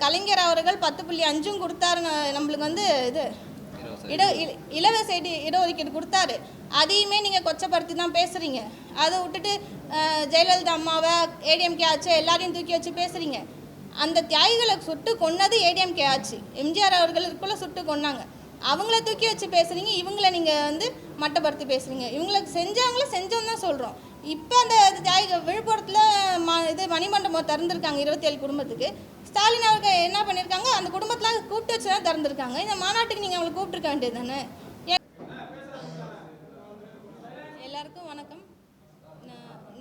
கலைஞர் அவர்கள் 10.5 கொடுத்தாரு. நம்மளுக்கு வந்து இது இலவச இடஒதுக்கீடு கொடுத்தாரு. அதையுமே நீங்கள் கொச்சப்படுத்தி தான் பேசுகிறீங்க. அதை விட்டுட்டு ஜெயலலிதா அம்மாவை ஏடிஎம்கே ஆச்சு எல்லாரையும் தூக்கி வச்சு பேசுகிறீங்க. அந்த தியாகிகளை சுட்டு கொன்னது ஏடிஎம்கே ஆச்சு. எம்ஜிஆர் அவர்கள் இருக்குள்ள சுட்டு கொன்னாங்க. அவங்கள தூக்கி வச்சு பேசுகிறீங்க. இவங்கள நீங்கள் வந்து மட்டப்படுத்தி பேசுகிறீங்க. இவங்களுக்கு செஞ்சோன்னு தான் சொல்கிறோம். இப்போ அந்த தியாகிகள் விழுப்புரத்தில் இது மணிமண்டபம் திறந்துருக்காங்க 27 குடும்பத்துக்கு. ஸ்டாலின் அவர்கள் என்ன பண்ணியிருக்காங்க, அந்த குடும்பத்தில் கூப்பிட்டு வச்சு தான் திறந்துருக்காங்க. இந்த மாநாட்டுக்கு நீங்கள் அவங்களை கூப்பிட்டுருக்க வேண்டியது தானே. எல்லாருக்கும் வணக்கம்.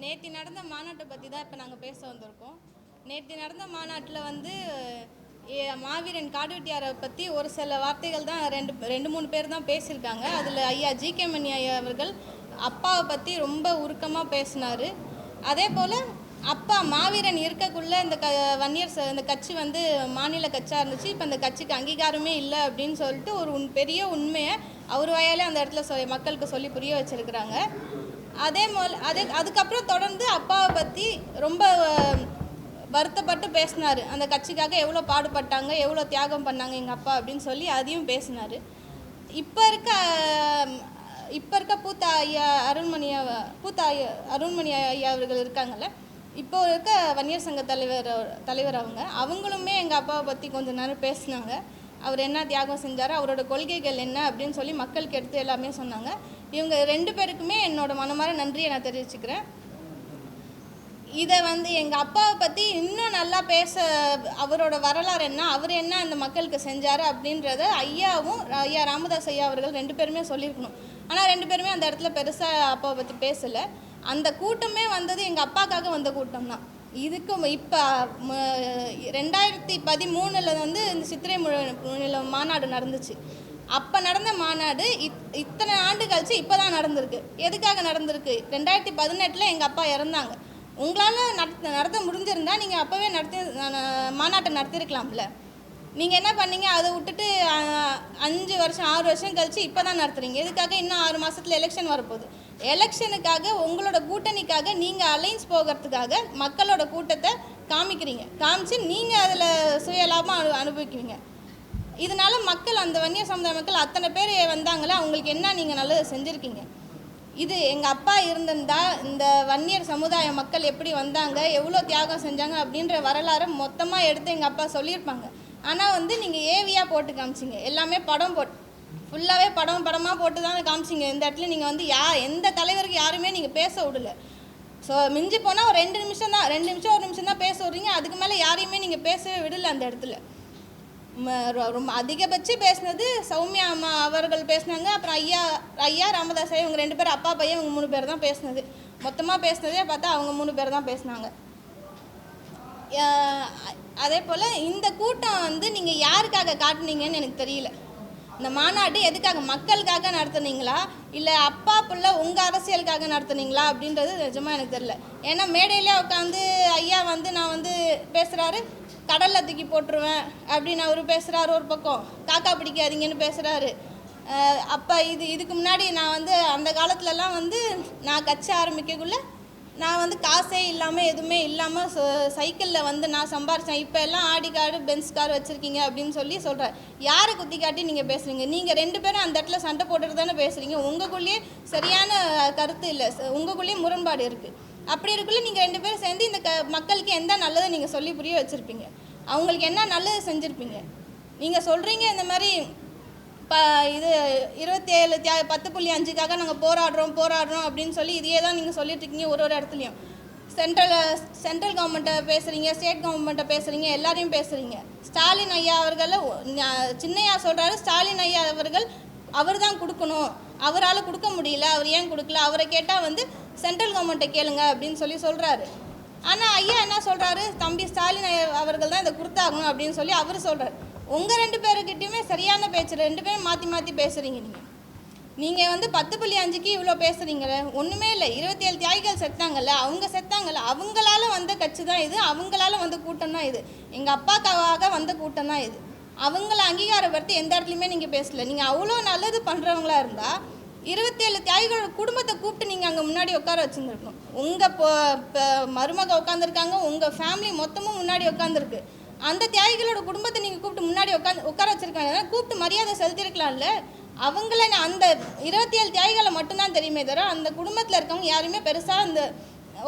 நேற்று நடந்த மாநாட்டை பற்றி தான் இப்போ நாங்கள் பேச வந்திருக்கோம். நேற்று நடந்த மாநாட்டில் வந்து மாவீரன் காடுவெட்டியாரை பற்றி ஒரு சில வார்த்தைகள் தான் ரெண்டு மூணு பேர் தான் பேசியிருக்காங்க. அதில் ஐயா ஜி.கே. மணி ஐயா அவர்கள் அப்பாவை பற்றி ரொம்ப உருக்கமாக பேசினார். அதே போல் அப்பா மாவீரன் இருக்கக்குள்ளே இந்த வன்னியர் இந்த கட்சி வந்து மாநில கட்சியாக இருந்துச்சு. இப்போ அந்த கட்சிக்கு அங்கீகாரமே இல்லை அப்படின்னு சொல்லிட்டு ஒரு பெரிய உண்மையை அவர் வாயாலே அந்த இடத்துல மக்களுக்கு சொல்லி புரிய வச்சுருக்குறாங்க. அதுக்கப்புறம் தொடர்ந்து அப்பாவை பற்றி ரொம்ப வருத்தப்பட்டு பேசினார். அந்த கட்சிக்காக எவ்வளோ பாடுபட்டாங்க, எவ்வளோ தியாகம் பண்ணாங்க எங்கள் அப்பா அப்படின்னு சொல்லி அதையும் பேசினார். இப்போ இருக்க பூத்த அருண்மணி ஐயா அவர்கள் இருக்காங்கல்ல, இப்போ இருக்க வன்னியர் சங்க தலைவர் அவங்களுமே எங்கள் அப்பாவை பற்றி கொஞ்சம் நேரம் பேசினாங்க. அவர் என்ன தியாகம் செஞ்சார், அவரோட கொள்கைகள் என்ன அப்படின்னு சொல்லி மக்களுக்கு எடுத்து எல்லாமே சொன்னாங்க. இவங்க 2 பேருக்குமே என்னோட மனமார நன்றியை நான் தெரிவிச்சுக்கிறேன். இதை வந்து எங்கள் அப்பாவை பற்றி இன்னும் நல்லா பேச, அவரோட வரலாறு என்ன, அவர் என்ன அந்த மக்களுக்கு செஞ்சார் அப்படின்றத ஐயா ராமதாஸ் ஐயா அவர்கள் 2 பேருமே சொல்லியிருக்கணும். ஆனால் 2 பேருமே அந்த இடத்துல பெருசாக அப்பாவை பற்றி பேசலை. அந்த கூட்டமே வந்தது எங்கள் அப்பாக்காக வந்த கூட்டம் தான். இதுக்கு இப்போ 2013 வந்து இந்த சித்திரை மாநாடு நடந்துச்சு. அப்போ நடந்த மாநாடு இத்தனை ஆண்டு கழிச்சு இப்போ தான் நடந்திருக்கு. எதுக்காக நடந்திருக்கு? 2018 எங்கள் அப்பா இறந்தாங்க. உங்களால் நடத்த முடிஞ்சிருந்தா நீங்கள் அப்போவே மாநாட்டை நடத்திருக்கலாம்ல. நீங்கள் என்ன பண்ணீங்க, அதை விட்டுட்டு 5 வருஷம் 6 வருஷம் கழிச்சு இப்போ தான் நடத்துகிறீங்க. எதுக்காக? இன்னும் 6 மாதத்தில் எலெக்ஷன் வரப்போகுது. எலெக்ஷனுக்காக உங்களோட கூட்டணிக்காக நீங்கள் அலைன்ஸ் போகிறதுக்காக மக்களோட கூட்டத்தை காமிச்சு நீங்கள் அதில் சுயலாபம் அனுபவிக்குவீங்க. இதனால மக்கள், அந்த வன்னியர் சமுதாய மக்கள் அத்தனை பேர் வந்தாங்களே, அவங்களுக்கு என்ன நீங்கள் நல்லது செஞ்சுருக்கீங்க? இது எங்கள் அப்பா இருந்திருந்தா இந்த வன்னியர் சமுதாய மக்கள் எப்படி வந்தாங்க, எவ்வளோ தியாகம் செஞ்சாங்க அப்படின்ற வரலாறை மொத்தமாக எடுத்து எங்கள் அப்பா சொல்லியிருப்பாங்க. ஆனால் வந்து நீங்கள் ஏவியாக போட்டு காமிச்சிங்க. எல்லாமே ஃபுல்லாகவே படமாக போட்டு தான் காமிச்சிங்க. இந்த இடத்துல நீங்கள் வந்து எந்த தலைவருக்கு யாருமே நீங்கள் பேச விடல. ஸோ மிஞ்சி போனால் ஒரு 2 நிமிஷம் தான், 2 நிமிஷம் 1 நிமிஷம் தான் பேச விட்றீங்க. அதுக்கு மேலே யாரையுமே நீங்கள் பேசவே விடலை. அந்த இடத்துல ரொம்ப அதிகபட்சம் பேசினது சௌமியா அம்மா அவர்கள் பேசினாங்க. அப்புறம் ஐயா ராமதாஸ் ஐயா, இவங்க 2 பேர், அப்பா பையன், இவங்க 3 பேர் தான் பேசினது. மொத்தமாக பேசினதே பார்த்தா அவங்க 3 பேர் தான் பேசினாங்க. அதே போல் இந்த கூட்டம் வந்து நீங்கள் யாருக்காக காட்டுனீங்கன்னு எனக்கு தெரியல. இந்த மாநாடு எதுக்காக? மக்களுக்காக நடத்துனீங்களா, இல்லை அப்பா பிள்ளை உங்கள் அரசியலுக்காக நடத்துனீங்களா அப்படின்றது நிஜமாக எனக்கு தெரியல. ஏன்னா மேடையிலே உட்காந்து ஐயா வந்து நான் வந்து பேசுகிறாரு, கடலில் தூக்கி போட்டுருவேன் அப்படின்னு அவர் பேசுகிறாரு. ஒரு பக்கம் காக்கா பிடிக்காதீங்கன்னு பேசுகிறாரு. அப்போ இதுக்கு முன்னாடி நான் வந்து அந்த காலத்துலலாம் வந்து நான் கட்சி ஆரம்பிக்கக்குள்ளே நான் வந்து காசே இல்லாமல் எதுவுமே இல்லாமல் சைக்கிளில் வந்து நான் சம்பாரித்தேன். இப்போ எல்லாம் ஆடி கார்டு பென்ஸ் கார் வச்சுருக்கீங்க அப்படின்னு சொல்கிறேன். யாரை குத்தி காட்டி நீங்கள் பேசுகிறீங்க? நீங்கள் 2 பேரும் அந்த இடத்துல சண்டை போட்டுட்டு தானே பேசுகிறீங்க. உங்களுக்குள்ளேயே சரியான கருத்து இல்லை, உங்களுக்குள்ளேயே முரண்பாடு இருக்குது. அப்படி இருக்குள்ள நீங்கள் 2 பேரும் சேர்ந்து இந்த மக்களுக்கு எந்த நல்லதை நீங்கள் சொல்லி புரிய வச்சுருப்பீங்க? அவங்களுக்கு என்ன நல்லது செஞ்சுருப்பீங்க? நீங்கள் சொல்கிறீங்க இந்த மாதிரி இது 27 10.5க்காக நாங்கள் போராடுறோம் அப்படின்னு சொல்லி இதையே தான் நீங்கள் சொல்லிட்டு இருக்கீங்க. ஒரு இடத்துலையும் சென்ட்ரல் கவர்மெண்ட்டை பேசுகிறீங்க, ஸ்டேட் கவர்மெண்ட்டை பேசுகிறீங்க, எல்லாரையும் பேசுகிறீங்க. ஸ்டாலின் ஐயா அவர்களை சின்னையா சொல்கிறாரு, ஸ்டாலின் ஐயா அவர் தான் கொடுக்கணும், அவரால் கொடுக்க முடியல, அவர் ஏன் கொடுக்கல, அவரை கேட்டால் வந்து சென்ட்ரல் கவர்மெண்ட்டை கேளுங்க அப்படின்னு சொல்கிறாரு. ஆனால் ஐயா என்ன சொல்கிறாரு, தம்பி ஸ்டாலின் அவர்கள் தான் இதை கொடுத்தாகணும் அப்படின்னு சொல்லி அவர் சொல்கிறார். உங்கள் 2 பேருக்கிட்டையுமே சரியான பேச்சு, 2 பேரும் மாற்றி பேசுகிறீங்க. நீங்கள் வந்து 10.5க்கு இவ்வளோ பேசுகிறீங்களே, ஒன்றுமே இல்லை. 27 தியாகிகள் செத்தாங்கல்ல, அவங்களால வந்த கட்சி தான் இது, அவங்களால வந்த கூட்டம் தான் இது, எங்கள் அப்பாக்காக வந்த கூட்டம் தான் இது. அவங்கள அங்கீகாரப்படுத்தி எந்த இடத்துலையுமே நீங்கள் பேசலை. நீங்கள் அவ்வளோ நல்லது பண்ணுறவங்களா இருந்தால் 27 தியாகிகளோட குடும்பத்தை கூப்பிட்டு நீங்கள் அங்கே முன்னாடி உட்கார வச்சுருந்துருக்கணும். உங்கள் மருமக உட்காந்துருக்காங்க, உங்கள் ஃபேமிலி மொத்தமும் முன்னாடி உட்காந்துருக்கு. அந்த தியாகிகளோட குடும்பத்தை நீங்கள் கூப்பிட்டு முன்னாடி உட்கார வச்சிருக்காங்க, கூப்பிட்டு மரியாதை செலுத்திருக்கலாம்ல. அவங்கள அந்த 27 தியாகிகளை மட்டும்தான் தெரியுமே தவிர அந்த குடும்பத்தில் இருக்கவங்க யாருமே பெருசாக இந்த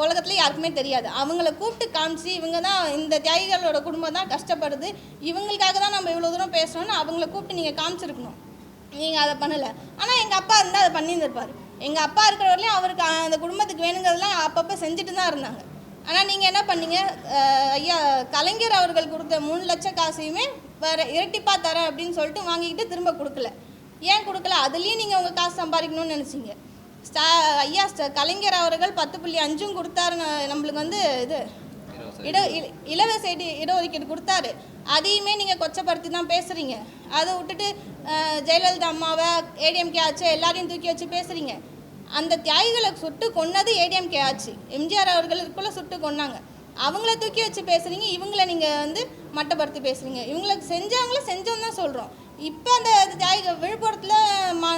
உலகத்துல யாருக்குமே தெரியாது. அவங்கள கூப்பிட்டு காமிச்சு இவங்க தான் இந்த தியாகிகளோட குடும்பம் தான் கஷ்டப்படுது, இவங்களுக்காக தான் நம்ம இவ்வளோ தூரம் பேசணும்னு அவங்கள கூப்பிட்டு நீங்கள் காமிச்சிருக்கணும். நீங்கள் அதை பண்ணலை. ஆனால் எங்கள் அப்பா இருந்தால் அதை பண்ணியிருந்திருப்பார். எங்கள் அப்பா இருக்கிற வரலையும் அவருக்கு அந்த குடும்பத்துக்கு வேணுங்கிறதுலாம் அப்பப்போ செஞ்சுட்டு தான் இருந்தாங்க. ஆனால் நீங்கள் என்ன பண்ணீங்க, ஐயா கலைஞர் அவர்கள் கொடுத்த 3 லட்சம் காசையுமே வேறு இரட்டிப்பாக தரேன் அப்படின்னு சொல்லிட்டு வாங்கிக்கிட்டு திரும்ப கொடுக்கல. ஏன் கொடுக்கல? அதுலேயும் நீங்கள் உங்கள் காசு சம்பாதிக்கணும்னு நினச்சிங்க. ஐயா கலைஞர் அவர்கள் 10.5 கொடுத்தாரு. நம்மளுக்கு வந்து இது இலவச இடஒதுக்கீடு கொடுத்தாரு. அதையுமே நீங்கள் கொச்சப்படுத்தி தான் பேசுகிறீங்க. அதை விட்டுட்டு ஜெயலலிதா அம்மாவை ஏடிஎம்கே ஆச்சு எல்லாரையும் தூக்கி வச்சு பேசுகிறீங்க. அந்த தியாகிகளை சுட்டு கொன்னது ஏடிஎம்கே ஆச்சு. எம்ஜிஆர் அவர்கள் இதுக்குள்ளே சுட்டு கொன்னாங்க. அவங்கள தூக்கி வச்சு பேசுகிறீங்க, இவங்களை நீங்கள் வந்து மட்டப்படுத்தி பேசுகிறீங்க. இவங்களுக்கு செஞ்சவங்கள செஞ்சோன்னு தான் சொல்கிறோம். இப்போ அந்த தியாகிகள் விழுப்புரத்தில்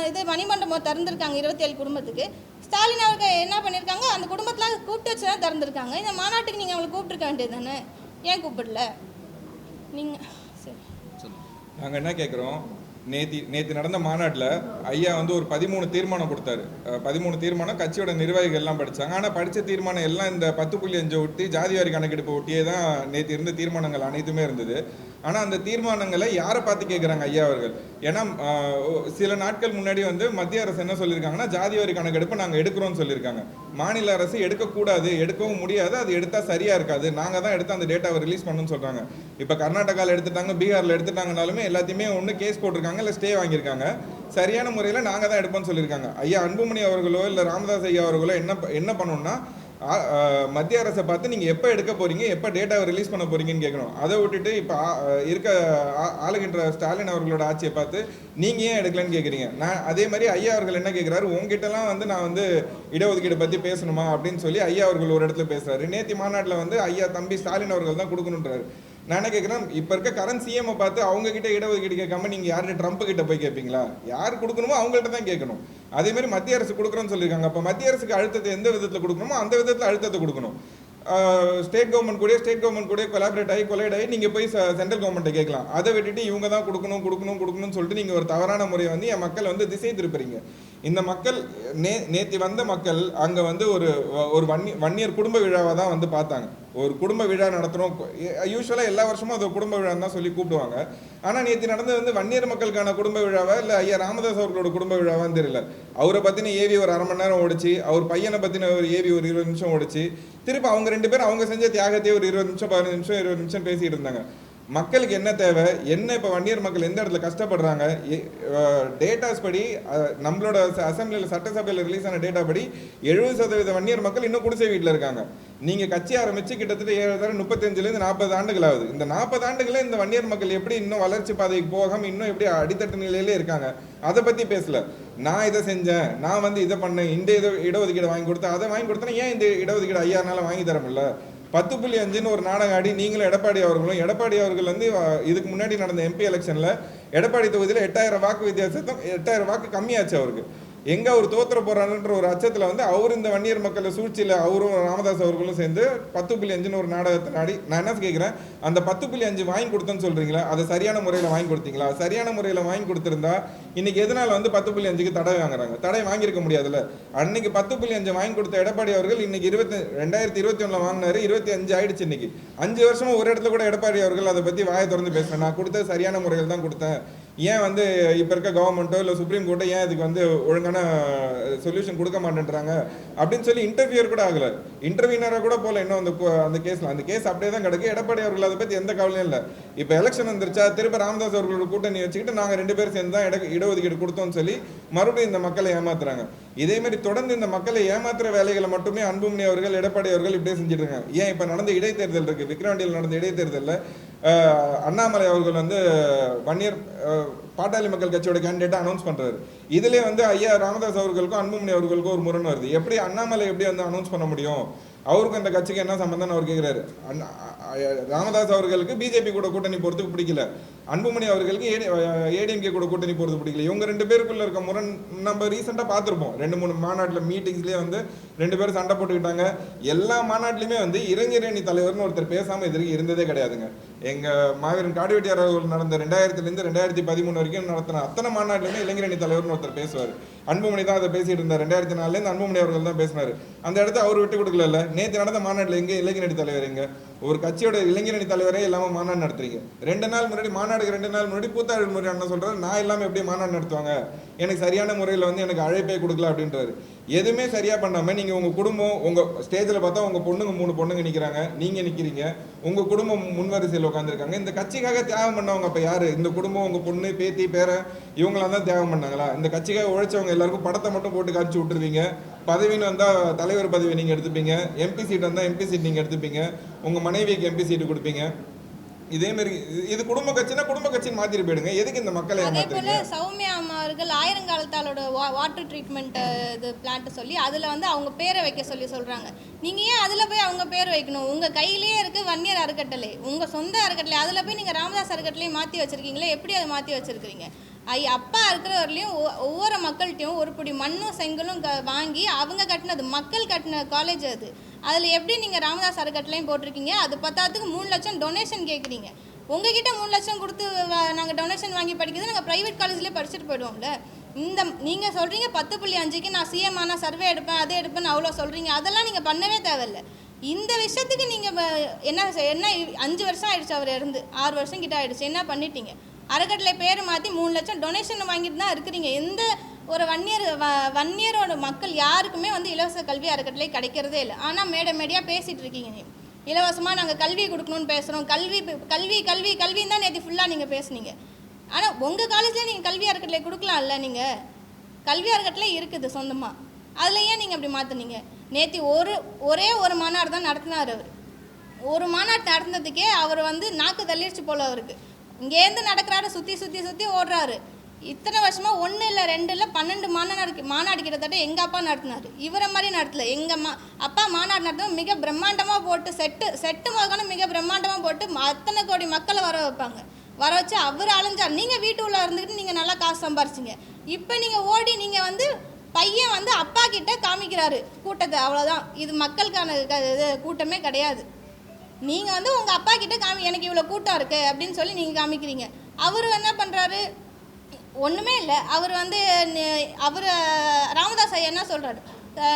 இது மணிமண்டபம் திறந்துருக்காங்க 27 குடும்பத்துக்கு. ஸ்டாலின் அவர்கள் என்ன பண்ணியிருக்காங்க, அந்த குடும்பத்தெலாம் கூப்பிட்டு வச்சு தான் திறந்துருக்காங்க. இந்த மாநாட்டுக்கு நீங்கள் அவங்களை கூப்பிட்டுருக்க வேண்டியது தானே, ஏன் கூப்பிடல நீங்கள்? சரி, நாங்கள் என்ன கேட்குறோம், நேற்று நடந்த மாநாட்டில் ஐயா வந்து ஒரு 13 தீர்மானம் கொடுத்தாரு. 13 தீர்மானம் கட்சியோட நிர்வாகிகள் எல்லாம் படித்தாங்க. ஆனால் படித்த தீர்மானம் எல்லாம் இந்த 10.5 ஒட்டி ஜாதிவாரி கணக்கெடுப்பு ஒட்டியே தான் நேற்று இருந்த தீர்மானங்கள் அனைத்துமே இருந்தது. ஆனால் அந்த தீர்மானங்களை யாரை பார்த்து கேட்குறாங்க ஐயா அவர்கள்? ஏன்னா சில நாட்கள் முன்னாடி வந்து மத்திய அரசு என்ன சொல்லியிருக்காங்கன்னா, ஜாதிவாரி கணக்கெடுப்பு நாங்கள் எடுக்கிறோம்னு சொல்லியிருக்காங்க. மாநில அரசு எடுக்கக்கூடாது, எடுக்கவும் முடியாது, அது எடுத்தால் சரியாக இருக்காது, நாங்கள் தான் எடுத்து அந்த டேட்டாவை ரிலீஸ் பண்ணணும்னு சொல்கிறாங்க. இப்போ கர்நாடகாவில் எடுத்துட்டாங்க, பீகாரில் எடுத்துட்டாங்கனாலுமே எல்லாத்தையுமே ஒன்று கேஸ் போட்டிருக்காங்க, இல்லை ஸ்டே வாங்கியிருக்காங்க. சரியான முறையில் நாங்கள் தான் எடுப்போம்னு சொல்லியிருக்காங்க. ஐயா அன்புமணி அவர்களோ இல்லை ராமதாஸ் ஐயா அவர்களோ என்ன பண்ணணும்னா, மத்திய அரசை பார்த்து நீங்கள் எப்போ எடுக்க போகிறீங்க, எப்போ டேட்டாவை ரிலீஸ் பண்ண போகிறீங்கன்னு கேட்கணும். அதை விட்டுட்டு இப்போ இருக்க ஆளுகின்ற ஸ்டாலின் அவர்களோட ஆட்சியை பார்த்து நீங்கள் ஏன் எடுக்கலன்னு கேட்குறீங்க. நான் அதே மாதிரி ஐயா அவர்கள் என்ன கேட்குறாரு, உங்ககிட்டலாம் வந்து நான் வந்து இடஒதுக்கீடு பற்றி பேசணுமா அப்படின்னு சொல்லி ஐயா அவர்கள் ஒரு இடத்துல பேசுகிறாரு. நேற்று மாநாட்டில் வந்து ஐயா தம்பி ஸ்டாலின் அவர்கள் தான் கொடுக்கணுன்றாரு. நான் என்ன கேட்குறேன், இப்போ இருக்க கரண்ட் சிஎம்ஐ பார்த்து அவங்ககிட்ட இடஒதுக்கீடு கேட்காம நீங்கள் யார்கிட்ட ட்ரம்ப் கிட்ட போய் கேட்பீங்களா? யார் கொடுக்கணுமோ அவங்கள்ட்ட தான் கேட்கணும். அதேமாதிரி மத்திய அரசு கொடுக்குறோன்னு சொல்லியிருக்காங்க. அப்போ மத்திய அரசுக்கு அழுத்தத்தை எந்த விதத்தில் கொடுக்கணுமோ அந்த விதத்தில் அழுத்தத்தை கொடுக்கணும். ஸ்டேட் கவர்மெண்ட் கூட கொலாபரேட் ஆகி கொலைட் ஆகி நீங்கள் போய் சென்ட்ரல் கவர்மெண்ட்டை கேட்கலாம். அதை விட்டுட்டு இவங்க தான் கொடுக்கணும்னு சொல்லிட்டு நீங்கள் ஒரு தவறான முறையை வந்து என் மக்கள் வந்து திசை திருப்புறீங்க. இந்த மக்கள் நேற்று வந்த மக்கள் அங்கே வந்து ஒரு வன்னியர் குடும்ப விழாவை தான் வந்து பார்த்தாங்க. ஒரு குடும்ப விழா நடத்துகிறோம், யூஸ்வலாக எல்லா வருஷமும் அது குடும்ப விழான்னு தான் சொல்லி கூப்பிடுவாங்க. ஆனால் நேற்று நடந்தது வந்து வன்னியர் மக்களுக்கான குடும்ப விழாவா இல்லை ஐயா ராமதாஸ் அவர்களோட குடும்ப விழாவான்னு தெரியல. அவரை பற்றின ஏவி ஒரு 1/2 மணி நேரம் ஓடிச்சு, அவர் பையனை பற்றின ஒரு ஏவி ஒரு 20 நிமிஷம் ஓடிச்சு. திரும்ப அவங்க 2 பேரும் அவங்க செஞ்ச தியாகத்தையே ஒரு 20 நிமிஷம் 15 நிமிஷம் 20 நிமிஷம் பேசிகிட்டு இருந்தாங்க. மக்களுக்கு என்ன தேவை, என்ன இப்போ வன்னியர் மக்கள் எந்த இடத்துல கஷ்டப்படுறாங்க, டேட்டாஸ் படி நம்மளோட அசம்பிளியில் சட்டசபையில் ரிலீஸ் ஆன டேட்டா படி 70% வன்னியர் மக்கள் இன்னும் குடிசை வீட்டில் இருக்காங்க. நீங்கள் கட்சி ஆரம்பித்து கிட்டத்தட்ட 35 40 ஆண்டுகள் ஆகுது. இந்த 40 ஆண்டுகளில் இந்த வன்னியர் மக்கள் எப்படி இன்னும் வளர்ச்சி பாதைக்கு போகாமல் இன்னும் எப்படி அடித்தட்டு நிலையிலே இருக்காங்க, அதை பற்றி பேசல. நான் இதை செஞ்சேன், நான் வந்து இதை பண்ணேன், இந்த இடஒதுக்கீடு வாங்கி கொடுத்தேன், அதை வாங்கி கொடுத்தேன்னா ஏன் இந்த இடஒதுக்கீடு ஐயானால வாங்கி தர முடியல? 10.5 ஒரு நாடகம் ஆடி நீங்களும் எடப்பாடி அவர்கள் வந்து இதுக்கு முன்னாடி நடந்த எம்பி எலெக்ஷனில் எடப்பாடி தொகுதியில் 8000 வாக்கு வித்தியாசத்தை 8000 வாக்கு கம்மியாச்சு அவருக்கு. எங்கே அவர் தோற்ற போகிறாருன்ற ஒரு அச்சத்தில் வந்து அவர் இந்த வன்னியர் மக்களை சூழ்ச்சியில் அவரும் ராமதாஸ் அவர்களும் சேர்ந்து 10.5 ஒரு நாடகத்தை நாடி. நான் என்ன கேட்குறேன், அந்த 10.5 வாங்கி கொடுத்தேன்னு சொல்கிறீங்களா, அதை சரியான முறையில் வாங்கி கொடுத்தீங்களா? சரியான முறையில் வாங்கி கொடுத்துருந்தா இன்றைக்கி எதனால் வந்து 10.5க்கு தடை வாங்குறாங்க? தடை வாங்கியிருக்க முடியாதுல்ல. அன்றைக்கி 10.5 வாங்கி கொடுத்த எடப்பாடி அவர்கள் இன்றைக்கி 2021 வாங்கினாரு, 25 ஆயிடுச்சு. இன்றைக்கி 5 வருஷமாக ஒரு இடத்துல கூட எடப்பாடி அவர்கள் அதை பற்றி வாயை திறந்து பேசுகிறேன். நான் கொடுத்தது சரியான முறையில் தான் கொடுத்தேன், ஏன் வந்து இப்போ இருக்க கவர்மெண்ட்டோ இல்லை சுப்ரீம் கோர்ட்டோ ஏன் இதுக்கு வந்து ஒழுங்கான சொல்யூஷன் கொடுக்க மாட்டேன்றாங்க அப்படின்னு சொல்லி இன்டர்வியூர் கூட ஆகலை, இன்டர்வியூனராக கூட போல இன்னும் அந்த கேஸ் அப்படியே தான் கிடக்கு. எடப்பாடி அவர்கள் அதை பற்றி எந்த கவலையும் இல்லை. இப்போ எலெக்ஷன் வந்துருச்சா, திரும்ப ராமதாஸ் அவர்களோட கூட்டணி வச்சுக்கிட்டு நாங்கள் 2 பேரும் சேர்ந்து தான் இடஒதுக்கீடு கொடுத்தோம்னு சொல்லி மறுபடியும் இந்த மக்களை ஏமாத்துறாங்க. இதே மாதிரி தொடர்ந்து இந்த மக்களை ஏமாத்துற வேலைகளை மட்டுமே அன்புமணி அவர்கள் எடப்பாடி அவர்கள் இப்படியே செஞ்சுட்டு இருக்காங்க. ஏன் இப்போ நடந்த இடைத்தேர்தல் இருக்குது, விக்கிரவாண்டியில் நடந்த இடைத்தேர்தலில் அண்ணாமலை அவர்கள் வந்து வன்னியர் பாட்டாளி மக்கள் கட்சியோட கேண்டிடேட்டை அனௌன்ஸ் பண்ணுறாரு. இதிலே வந்து ஐயா ராமதாஸ் அவர்களுக்கும் அன்புமணி அவர்களுக்கும் ஒரு முரண் வருது. எப்படி அண்ணாமலை எப்படி வந்து அனௌன்ஸ் பண்ண முடியும், அவருக்கும் இந்த கட்சிக்கு என்ன சம்பந்தம்னு அவர் கேட்குறாரு. ராமதாஸ் அவர்களுக்கு பிஜேபி கூட கூட்டணி போகிறதுக்கு பிடிக்கல, அன்புமணி அவர்களுக்கு ஏடிஎம்கே கூட கூட்டணி போகிறது பிடிக்கல. இவங்க 2 பேருக்குள்ள இருக்க முரண் நம்ம ரீசெண்டாக பார்த்துருப்போம். 2-3 மாநாட்டில் மீட்டிங்ஸ்லேயே வந்து 2 பேரும் சண்டை போட்டுக்கிட்டாங்க. எல்லா மாநாட்டிலையுமே வந்து இளைஞரணி தலைவர்னு ஒருத்தர் பேசாமல் இருந்ததே கிடையாதுங்க. எங்கள் மாவீரன் காடுவெட்டியார் அவர்கள் நடந்த 2000 2013 வரைக்கும் நடத்தின அத்தனை மாநாட்டிலுமே இளைஞரணி தலைவர்னு ஒருத்தர் பேசுவார். அன்புமணி தான் அதை பேசிட்டு இருந்தார். 2004 அன்புமணி அவர்கள் தான் பேசினார். அந்த இடத்த அவர் விட்டு கொடுக்கல. நேற்று நடந்த மாநாட்டில் எங்கே இளைஞரணி தலைவர்? எங்க ஒரு கட்சியோட இளைஞரணி தலைவரே இல்லாமல் மாநாடு நடத்துறீங்க. 2 நாள் முன்னாடி மாநாடுக்கு 2 நாள் முன்னாடி பூத்தாள் முறை அண்ணன் சொல்றாரு, நான் இல்லாமல் எப்படி மாநாடு நடத்துவாங்க, எனக்கு சரியான முறையில் வந்து எனக்கு அழைப்பே கொடுக்கல அப்படின்றாரு. எதுவுமே சரியா பண்ணாம நீங்க உங்க குடும்பம், உங்க ஸ்டேஜில் பார்த்தா உங்க பொண்ணுங்க 3 பொண்ணுங்க நிற்கிறாங்க, நீங்க நிற்கிறீங்க, உங்க குடும்பம் முன்வரிசையில் உட்காந்துருக்காங்க. இந்த கட்சிக்காக தியாகம் பண்ணவங்க அப்ப யாரு? இந்த குடும்பம், உங்க பொண்ணு, பேத்தி, பேரன் இவங்களாம் தான் தியாகம் பண்ணாங்களா? இந்த கட்சிக்காக உழைச்சவங்க எல்லாருக்கும் படத்தை மட்டும் போட்டு காட்சி விட்டுருவீங்க. பதவின்னு வந்தா தலைவர் பதவி நீங்க எடுத்துப்பீங்க, எம்பி சீட் வந்தா எம்பி சீட் நீங்க எடுத்துப்பீங்க, உங்க மனைவிக்கு எம்பி சீட்டு கொடுப்பீங்க. இதே மாதிரி இது குடும்ப கட்சினா குடும்ப கட்சின்னு மாத்திட்டு போயிடுங்க. எதுக்கு இந்த மக்களை ஏமாத்துறீங்க? சௌமியா அம்மா அவர்கள் ஆயிரங்காலத்தாலோட வாட்டர் ட்ரீட்மெண்ட் இது பிளான்ட் சொல்லி அதுல வந்து அவங்க பேரை வைக்க சொல்றாங்க. நீங்க ஏன் அதுல போய் அவங்க பேர் வைக்கணும்? உங்க கையிலேயே இருக்கு வன்னியர் அறக்கட்டளை, உங்க சொந்த அறக்கட்டளை. அதுல போய் நீங்க ராமதாஸ் அறக்கட்டளையும் மாத்தி வச்சிருக்கீங்களே, எப்படி அதை மாத்தி வச்சிருக்கீங்க? அப்பா இருக்கிறவர்களையும் ஒவ்வொரு மக்கள்கிட்டையும் ஒரு பிடி மண்ணும் செங்கலும் வாங்கி அவங்க கட்டினது, மக்கள் கட்டின காலேஜ் அது. அதில் எப்படி நீங்கள் ராமதாஸ் அறக்கட்டளையும் போட்டிருக்கீங்க? அது 10,000க்கு 3 லட்சம் டொனேஷன் கேட்குறீங்க. உங்ககிட்ட 3 லட்சம் கொடுத்து நாங்கள் டொனேஷன் வாங்கி படிக்கிறது நாங்கள் ப்ரைவேட் காலேஜ்லேயே படிச்சுட்டு போயிடுவோம்ல. நீங்கள் சொல்கிறீங்க 10.5க்கு நான் சிஎம் ஆனால் சர்வே எடுப்பேன், அதை எடுப்பேன்னு அவ்வளோ சொல்கிறீங்க. அதெல்லாம் நீங்கள் பண்ணவே தேவையில்லை. இந்த விஷயத்துக்கு நீங்கள் என்ன 5 வருஷம் ஆயிடுச்சு அவர் இருந்து, 6 வருஷம் கிட்ட ஆயிடுச்சு. என்ன பண்ணிட்டீங்க? அறக்கட்டளை பேர் மாற்றி 3 லட்சம் டொனேஷன் வாங்கிட்டு தான் இருக்கிறீங்க. எந்த ஒரு வன்னியரோட மக்கள் யாருக்குமே வந்து இலவச கல்வி அறக்கட்டளை கிடைக்கிறதே இல்லை. ஆனால் மேடையாக பேசிகிட்டு இருக்கீங்க. நீ இலவசமாக நாங்கள் கல்வி கொடுக்கணும்னு பேசுகிறோம், கல்வி கல்வி கல்வி கல்வின்னு தான் நேற்று ஃபுல்லாக நீங்கள் பேசுனீங்க. ஆனால் உங்கள் காலேஜில் நீங்கள் கல்வி அறக்கட்டளை கொடுக்கலாம்ல? நீங்கள் கல்வி அறக்கட்டளை இருக்குது சொந்தமாக, அதில் ஏன் நீங்கள் அப்படி மாற்றினீங்க? நேற்று ஒரே ஒரு மாநாடு தான் நடத்தினார். அவர் ஒரு மாநாடு நடத்துனதுக்கே அவர் வந்து நாக்கு தள்ளிடுச்சு போல. அவருக்கு இங்கேருந்து நடக்கிறாரு, சுற்றி ஓடுறாரு. இத்தனை வருஷமாக 1 இல்லை 2 இல்லை 12 மாநாடு கிட்டத்தட்ட எங்கள் அப்பா நடத்தினார். இவரை மாதிரி நடத்தல. எங்கள் அப்பா மாநாடு நடத்தும் மிக பிரம்மாண்டமாக போட்டு செட்டு முதல்கான மிக பிரம்மாண்டமாக போட்டு அத்தனை கோடி மக்களை வர வைப்பாங்க. வர வச்சு அவர் அலைஞ்சார். நீங்கள் வீட்டு உள்ள இருந்துக்கிட்டு நீங்கள் நல்லா காசு சம்பாரிச்சிங்க. இப்போ நீங்கள் ஓடி நீங்கள் வந்து பையன் வந்து அப்பா கிட்ட காமிக்கிறாரு கூட்டத்தை, அவ்வளோதான். இது மக்களுக்கான கூட்டமே கிடையாது. நீங்கள் வந்து உங்கள் அப்பா கிட்ட எனக்கு இவ்வளோ கூட்டம் இருக்குது அப்படின்னு சொல்லி நீங்கள் காமிக்கிறீங்க. அவர் என்ன பண்ணுறாரு? ஒன்றுமே இல்லை. அவர் வந்து ராமதாஸ் ஐயா என்ன சொல்கிறாரு?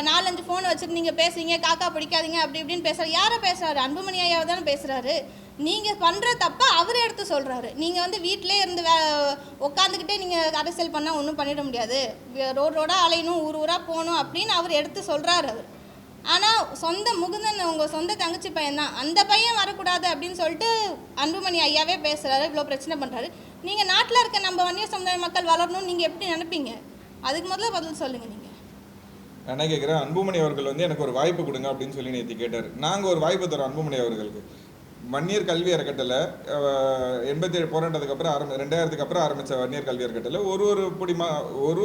4-5 ஃபோன் வச்சுட்டு நீங்கள் பேசுறீங்க, காக்கா பிடிக்காதீங்க அப்படி இப்படின்னு பேசுகிறாரு. யாரை பேசுகிறாரு? அன்புமணி ஐயாவை தானே பேசுகிறாரு. நீங்கள் பண்ணுற தப்ப அவர் எடுத்து சொல்கிறாரு. நீங்கள் வந்து வீட்டிலே இருந்து உட்காந்துக்கிட்டே நீங்கள் அரசியல் பண்ணால் ஒன்றும் பண்ணிட முடியாது, ரோடாக அலையணும், ஊராக போகணும் அப்படின்னு அவர் எடுத்து சொல்கிறாரு. அவர் ஆனால் சொந்த முகுந்தன் உங்கள் சொந்த தங்கச்சி பையன் தான், அந்த பையன் வரக்கூடாது அப்படின்னு சொல்லிட்டு அன்புமணி ஐயாவே பேசுகிறாரு, இவ்வளோ பிரச்சனை பண்ணுறாரு. நீங்கள் நாட்டில் இருக்க நம்ம வன்னியர் சமுதாய மக்கள் வளரணும்னு நீங்கள் எப்படி நினைப்பீங்க? அதுக்கு முதல்ல பதில் சொல்லுங்கள். நீங்கள் என்ன கேட்குறேன்? அன்புமணி அவர்கள் வந்து எனக்கு ஒரு வாய்ப்பு கொடுங்க அப்படின்னு சொல்லி நேற்று கேட்டார். நாங்கள் ஒரு வாய்ப்பு தரோம் அன்புமணி அவர்களுக்கு. வன்னியர் கல்வி அறக்கட்டளை 87 போராட்டத்துக்கு அப்புறம் 2000க்கு அப்புறம் ஆரம்பித்த வன்னியர் கல்வி அறக்கட்டளை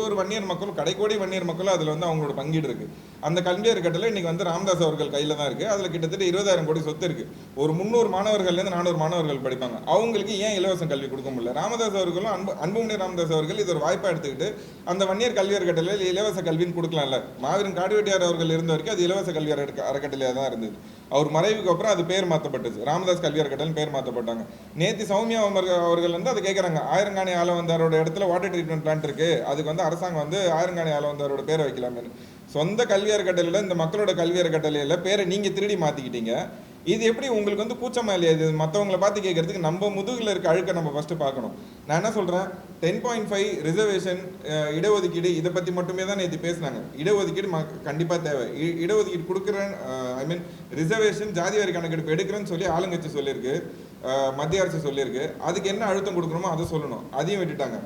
ஒரு வன்னியர் மக்களும் கடைக்கோடி வன்னியர் மக்களும் அதில் வந்து அவங்களோட பங்கீடு இருக்குது. அந்த கல்வி அறக்கட்டளை இன்றைக்கி வந்து ராமதாஸ் அவர்கள் கையில் தான் இருக்குது. அதில் கிட்டத்தட்ட 20,000 கோடி சொத்து இருக்குது. ஒரு 300 மாணவர்கள்லேருந்து 400 மாணவர்கள் படிப்பாங்க. அவங்களுக்கு ஏன் இலவச கல்வி கொடுக்க முடியல? ராமதாஸ் அவர்களும் அன்புமணி ராமதாஸ் அவர்கள் இது ஒரு வாய்ப்பாக எடுத்துக்கிட்டு அந்த வன்னியர் கல்வி அறக்கட்டளையில் இலவச கல்வின்னு கொடுக்கலாம்ல. மாவீரன் காடுவெட்டியார் அவர்கள் இருந்த வரைக்கும் அது இலவச கல்வி அறக்கட்டளையாக தான் இருந்தது. அவர் மறைவுக்கு அப்புறம் அது பேர் மாற்றப்பட்டுச்சு, ராமதாஸ் கல்வி அறக்கட்டளை பேர் மாற்றப்பட்டாங்க. நேற்று சௌமியா அவர்கள் வந்து அதை கேட்குறாங்க. ஆயிரங்காணி ஆளவந்தாரோட இடத்துல வாட்டர் ட்ரீட்மெண்ட் பிளான்ட் இருக்குது, அதுக்கு வந்து அரசாங்கம் வந்து ஆயிரங்காணி ஆளவந்தாரோட பேரை வைக்கலாமே. சொந்த கல்வி அறக்கட்டளையில் இந்த மக்களோட கல்வி அறக்கட்டளையில் பேரை நீங்கள் திருடி மாற்றிக்கிட்டீங்க. இது எப்படி உங்களுக்கு வந்து கூச்சமா இல்லையா? இது மற்றவங்களை பார்த்து கேட்கறதுக்கு நம்ம முதுகில் இருக்க அழுக்க நம்ம ஃபஸ்ட்டு பார்க்கணும். நான் என்ன சொல்கிறேன், 10.5 ரிசர்வேஷன் இடஒதுக்கீடு இதை பற்றி மட்டுமே தான் நேற்று பேசினாங்க. இடஒதுக்கீடு கண்டிப்பாக தேவை. இடஒதுக்கீடு கொடுக்குறேன், ரிசர்வேஷன் ஜாதி வாரி கணக்கெடுப்பு எடுக்கிறேன்னு சொல்லி ஆளுங்கட்சி சொல்லியிருக்கு, மத்திய அரசு சொல்லியிருக்கு. அதுக்கு என்ன அழுத்தம் கொடுக்கணுமோ அதை சொல்லணும். அதையும் விட்டுட்டாங்க.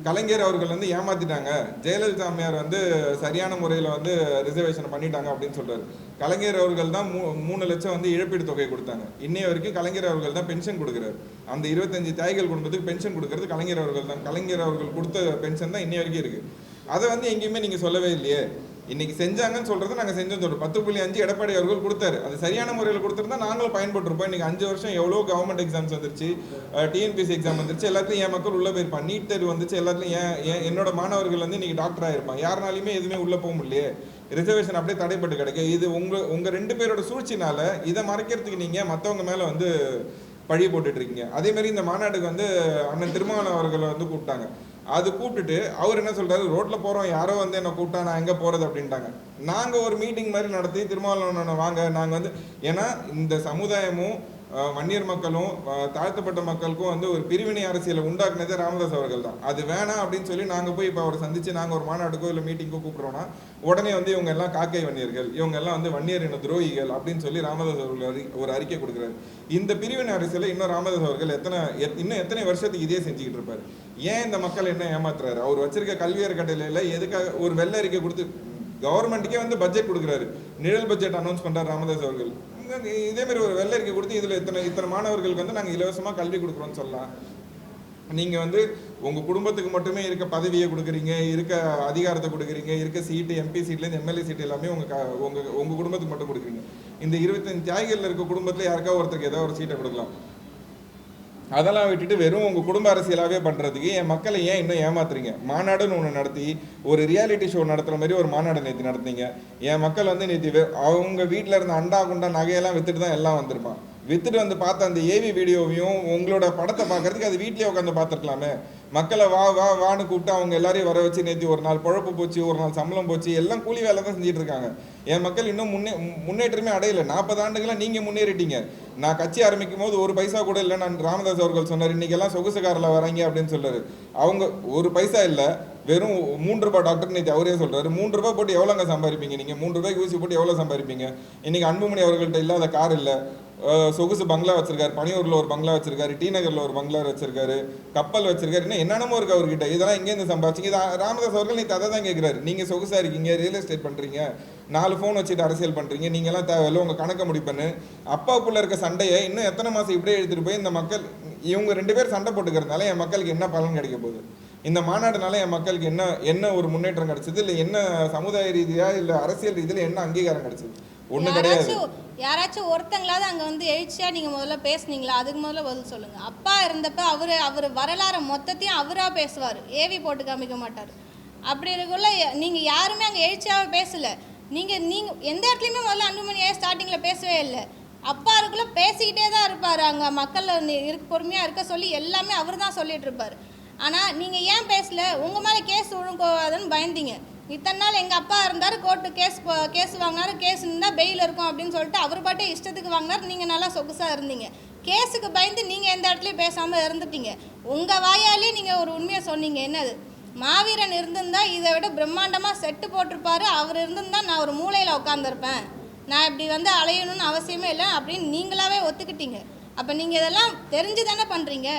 கலைஞர் அவர்கள் வந்து ஏமாத்திட்டாங்க, ஜெயலலிதா அம்மையார் வந்து சரியான முறையில் வந்து ரிசர்வேஷன் பண்ணிட்டாங்க அப்படின்னு சொல்றாரு. கலைஞர் அவர்கள் தான் 3 லட்சம் வந்து இழப்பீடு தொகை கொடுத்தாங்க. இன்னைய வரைக்கும் கலைஞர் அவர்கள் தான் பென்ஷன் கொடுக்குறாரு. அந்த 25 தாய்கள் குடும்பத்துக்கு பென்ஷன் கொடுக்கறது கலைஞர் அவர்கள் தான். கலைஞர் அவர்கள் கொடுத்த பென்ஷன் தான் இன்னைய வரைக்கும் இருக்கு. அதை வந்து எங்கேயுமே நீங்கள் சொல்லவே இல்லையே. இன்னைக்கு செஞ்சாங்கன்னு சொல்றது நாங்கள் செஞ்சோம் சொல்றோம். 10.5 எடப்பாடி அவர்கள் கொடுத்தாரு. அது சரியான முறையில் கொடுத்துருந்தா நாங்களும் பயன்பட்டுருப்போம். இன்னைக்கு 5 வருஷம் எவ்வளோ கவர்மெண்ட் எக்ஸாம்ஸ் வந்துருச்சு, டிஎன்பிசி எக்ஸாம் வந்துருச்சு, எல்லாத்துலையும் என் மக்கள் உள்ள போயிருப்பான். நீட் தேர்வு வந்துச்சு, எல்லாத்துலையும் என்னோட மாணவர்கள் வந்து இன்னைக்கு டாக்டர் ஆயிருப்பான். யாருனாலுமே எதுவுமே உள்ள போக முடியலையே. ரிசர்வேஷன் அப்படியே தடைப்பட்டு கிடைக்க. இது உங்க 2 பேரோட சூழ்ச்சினால இதை மறைக்கிறதுக்கு நீங்க மற்றவங்க மேல வந்து பழி போட்டுட்டு இருக்கீங்க. அதே மாதிரி இந்த மாநாட்டுக்கு வந்து அண்ணன் திருமாவளவன் அவர்களை வந்து கூப்பிட்டாங்க. அது கூப்பிட்டுட்டு அவர் என்ன சொல்றாரு, ரோட்ல போறோம் யாரோ வந்து என்ன கூப்பிட்டா நான் எங்க போறது அப்படின்ட்டாங்க. நாங்க ஒரு மீட்டிங் மாதிரி நடத்தி திருமாவளவன் வாங்க நாங்க வந்து, ஏன்னா இந்த சமுதாயமும் வன்னியர் மக்களும் தாழ்த்தப்பட்ட மக்களுக்கும் வந்து ஒரு பிரிவினை அரசியலை உண்டாக்குனதே ராமதாஸ் அவர்கள் தான். அது வேணாம் அப்படின்னு சொல்லி நாங்கள் போய் இப்போ அவரை சந்திச்சு நாங்கள் ஒரு மாநாட்டுக்கோ இல்லை மீட்டிங்கோ கூப்பிட்றோன்னா உடனே வந்து இவங்க எல்லாம் காக்கை வன்னியர்கள், இவங்க எல்லாம் வந்து வன்னியர் இன துரோகிகள் அப்படின்னு சொல்லி ராமதாஸ் அவர்கள் ஒரு அறிக்கை கொடுக்குறாரு. இந்த பிரிவினை அரசியலை இன்னும் ராமதாஸ் அவர்கள் இன்னும் எத்தனை வருஷத்துக்கு இதே செஞ்சுக்கிட்டு இருப்பாரு? ஏன் இந்த மக்கள் என்ன ஏமாத்துறாரு? அவர் வச்சிருக்க கல்வி அறக்கட்டளையில் எதுக்காக ஒரு வெள்ளை அறிக்கை கொடுத்து கவர்மெண்ட்டுக்கே வந்து பட்ஜெட் கொடுக்குறாரு, நிழல் பட்ஜெட் அனௌன்ஸ் பண்ணுறாரு ராமதாஸ் அவர்கள். இதே மாதிரி ஒரு வெள்ளை அறிக்கை கொடுத்து இதில் இத்தனை மாணவர்களுக்கு வந்து நாங்கள் இலவசமாக கல்வி கொடுக்குறோன்னு சொல்லலாம். நீங்கள் வந்து உங்கள் குடும்பத்துக்கு மட்டுமே இருக்க பதவியை கொடுக்குறீங்க, இருக்க அதிகாரத்தை கொடுக்குறீங்க, இருக்க சீட்டு எம்பி சீட்லேருந்து எம்எல்ஏ சீட்டு எல்லாமே உங்கள் குடும்பத்துக்கு மட்டும் கொடுக்குறீங்க. இந்த 25 தியாகிகளில் இருக்க குடும்பத்தில் யாருக்காவது ஒருத்தருக்கு ஏதாவது ஒரு சீட்டை கொடுக்கலாம். அதெல்லாம் விட்டுட்டு வெறும் உங்கள் குடும்ப அரசியலாகவே பண்ணுறதுக்கு என் மக்களை ஏன் இன்னும் ஏமாத்துறீங்க? மாநாடுன்னு ஒன்று நடத்தி ஒரு ரியாலிட்டி ஷோ நடத்துகிற மாதிரி ஒரு மாநாடு நேற்று நடத்துனீங்க. என் மக்கள் வந்து நேற்று அவங்க வீட்டில் இருந்த அண்டா குண்டா நகையெல்லாம் விற்றுட்டு தான் எல்லாம் வந்திருப்பான். விற்றுட்டு வந்து பார்த்த அந்த ஏவி வீடியோவையும் உங்களோட படத்தை பார்க்கறதுக்கு அது வீட்லேயே உட்காந்து பார்த்துருக்கலாமே. மக்களை வான்னு கூப்பிட்டு அவங்க எல்லாரையும் வர வச்சு நேற்று ஒரு நாள் பொழப்பு போச்சு, ஒரு நாள் சம்பளம் போச்சு, எல்லாம் கூலி வேலை தான் செஞ்சுட்டு இருக்காங்க. என் மக்கள் இன்னும் முன்னேற்றமே அடையலை. 40 ஆண்டுகளாக நீங்கள் முன்னேறிட்டீங்க. நான் கட்சி ஆரம்பிக்கும் போது ஒரு பைசா கூட இல்லை. நான் ராமதாஸ் அவர்கள் சொன்னார், இன்றைக்கெல்லாம் சொகுசு காரில் வராங்க அப்படின்னு சொல்றாரு. அவங்க ஒரு பைசா இல்லை, வெறும் 3 ரூபாய். டாக்டர் நேற்று அவரே சொல்றாரு, 3 ரூபாய் போட்டு எவ்வளோங்க சம்பாதிப்பீங்க? நீங்கள் 3 ரூபாய்க்கு ஊசி போட்டு எவ்வளோ சம்பாதிப்பீங்க? இன்னைக்கு அன்புமணி அவர்கள்ட்ட இல்லாத கார் இல்லை, சொகுசு பங்களா வச்சிருக்காரு, பனியூரில் ஒரு பங்களா வச்சிருக்காரு, டி நகரில் ஒரு பங்களா வச்சிருக்காரு, கப்பல் வச்சிருக்காரு, இன்னும் என்னென்னமோ இருக்கு அவர்கிட்ட. இதெல்லாம் எங்கேருந்து சம்பாதிச்சிங்க? இது ராமதாஸ் அவர்கள் நேற்று அதை தான் கேட்குறாரு. நீங்கள் சொகுசாக இருக்கீங்க, ரியல் எஸ்டேட் பண்ணுறீங்க, 4 ஃபோன் வச்சுட்டு அரசியல் பண்ணுறீங்க, நீங்கள்லாம் தேவையில்லை, உங்கள் கணக்கை முடிப்பண்ணு. அப்பாவுக்குள்ளே இருக்க சண்டையை இன்னும் எத்தனை மாதம் இப்படியே எடுத்துகிட்டு போய் இந்த மக்கள் இவங்க 2 பேர் சண்டை போட்டுக்கிறதுனால என் மக்களுக்கு என்ன பலன் கிடைக்க போகுது? இந்த மாநாடுனால என் மக்களுக்கு என்ன ஒரு முன்னேற்றம் கிடைச்சது? இல்லை என்ன சமுதாய ரீதியாக இல்லை அரசியல் ரீதியில் என்ன அங்கீகாரம் கிடைச்சது? ஒன்றும் கிடையாது. யாராச்சும் ஒருத்தங்களாவது அங்கே வந்து எழுச்சியாக நீங்கள் முதல்ல பேசுனீங்களா? அதுக்கு முதல்ல பதில் சொல்லுங்கள். அப்பா இருந்தப்ப அவர் வரலாறு மொத்தத்தையும் அவராக பேசுவார், ஏவி போட்டு காமிக்க மாட்டார். அப்படி இருக்குள்ள நீங்கள் யாருமே அங்கே எழுச்சியாக பேசலை. நீங்கள் எந்த இடத்துலையுமே முதல்ல அன்புமணியாக ஸ்டார்டிங்கில் பேசவே இல்லை. அப்பா இருக்குள்ள பேசிக்கிட்டே தான் இருப்பார். அங்கே மக்கள் பொறுமையாக இருக்க சொல்லி எல்லாமே அவர் தான் சொல்லிட்டு இருப்பார். ஆனால் நீங்கள் ஏன் பேசல? உங்கள் மேலே கேஸ் ஒழுங்கோதுன்னு பயந்தீங்க. இத்தனை நாள் எங்கள் அப்பா இருந்தார், கோர்ட்டு கேஸ் வாங்கினார், கேஸ் இருந்தால் பெயில் இருக்கும் அப்படின்னு சொல்லிட்டு அவர் பாட்டே இஷ்டத்துக்கு வாங்கினார். நீங்கள் நல்லா சொகுசாக இருந்தீங்க. கேஸுக்கு பயந்து நீங்கள் எந்த இடத்துலையும் பேசாமல் இருந்துட்டீங்க. உங்கள் வாயாலே நீங்கள் ஒரு உண்மையை சொன்னீங்க. என்னது? மாவீரன் இருந்திருந்தா இதை விட பிரம்மாண்டமாக செட்டு போட்டிருப்பாரு. அவர் இருந்திருந்தா நான் ஒரு மூலையில் உட்காந்துருப்பேன், நான் இப்படி வந்து அலையணும்னு அவசியமே இல்லை அப்படின்னு நீங்களாவே ஒத்துக்கிட்டீங்க. அப்போ நீங்கள் இதெல்லாம் தெரிஞ்சு தானே பண்ணுறீங்க.